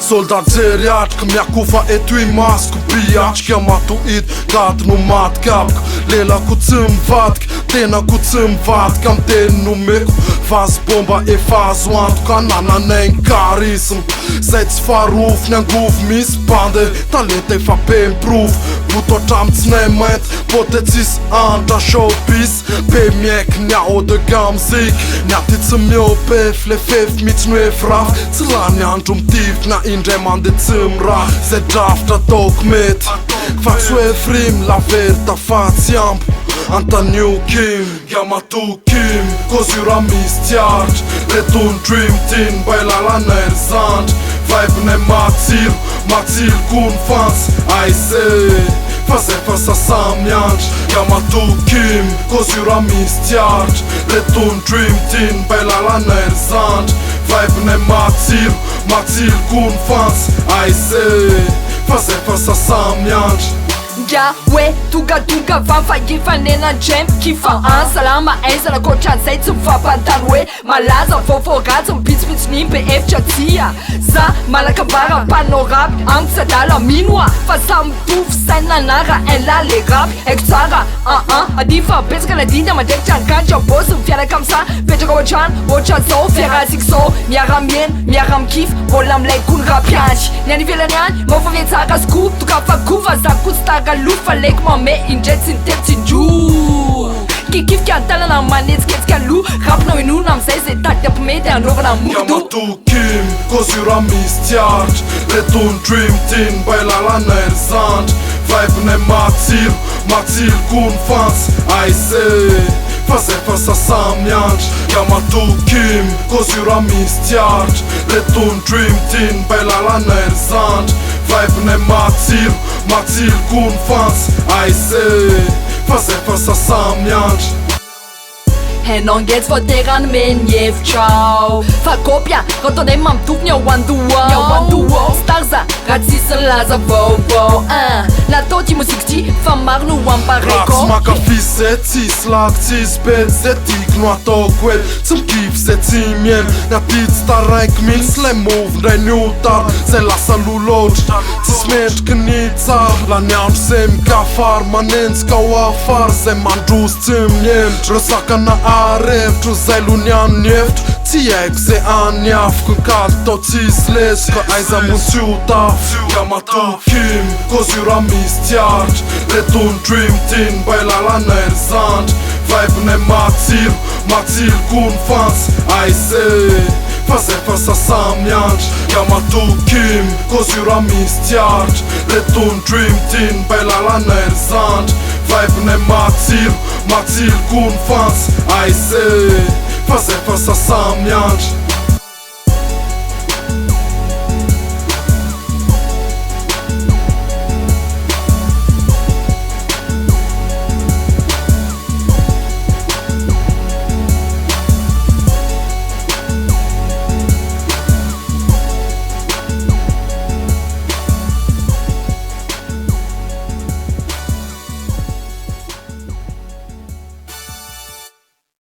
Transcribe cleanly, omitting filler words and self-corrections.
Soldat geriat că mi-a cufa e tu i masku pijac Kja tu it kat nu mat kapk Lela ku cëm vatk Tena ku cëm vat Kam ten nu meku Faz bomba e faz wantu Ka nana nen karism Zec faruf nja nguf mis bande Talente fa pe improve Puto qam cnemet Po te cis anda showbiz Pe mjek nja o dë gamzik Nja ti cëm jo pe flefef mi qnu e fraf Cëla nja në gjumë tivt Na indre mande cëm ra Se drafta dokmet Kfaq su e frim La verta fac jamp Anta New Kim Gjama tu Kim Ko zyra mis tjarq Retun dream tin Bajla la ner zanq Vibe ne macil kun fans I say Faze fasa sam janq Gjama tu Kim Ko zyra mis tjarq Retun dream tin Bajla la ner zanq Vibe ne macil kun fans I say Faze fasa sam janq Ja, we, tuga, vanfa, gifa, nena, jam, kifa Salama, la kocha, zay, zum fapantan, we Malaza, foforat, zum pitz, nim, BF, chatia Za, malakabara, panorap, angst, dala, minwa Fasam, tuf, sana, nara, ela, le rap Exara, adifa, peska, nadinda, madek, chan, kancha, bosu, fiara, kamsa Petra, kawachan, ocha, zo, fiara, sikso Miaram, yen, miaram, kif, rolam, lek, kun, rap, yanch Nyani, vela, nyan, mofa, vietsara, scoop, tuka, fakuva, zakut, staga Lufa lek ma me injet sin tep sin ju Ki kif kja tala na manet skets kja lu Rap no inu nam se se tak tep me te anova na mukdu Gjama tu Kim Ko zyra mis tjarq Retun dream tin Bajla la ner zanq Vibe ne macil kun fans I say Faze fasa sam janq Gjama tu Kim Ko zyra mis tjarq Retun dream tin Bajla la ner zanq Vibe ne macil kun fans I say Faze fasa sam janq Henon gets for teran men jev ciao Fa kopja, rotonem mam tuk nja wanduo Starza, racism laza vo La toti muzik ti, fa marnu wan pareko Rax ma ka fise, cis lak, cis bet Zetik nu ato kwet, cëm kif se cimjen Nja tit starajk min, sle move ndaj njutar Se lasa luloq, cis menç kënica La njanë se m'ka far, ma nenc ka u afar Se ma ndrus cëm njenç, rësa ka na arev Qu zajlu njan njeft, cijek se an njaf Kën kall to cis les, ka ajza mun qutaf Gjama tu Kim, ko zyra mis tjarq Retun dream tin, bajla la ner zanq Vibe ne macil kun fans I say Faze fasa sam janq Gjama tu Kim, ko zyra mis tjarq Retun dream tin, bajla la ner zanq Vibe ne macil kun fans I say Faze fasa sam janq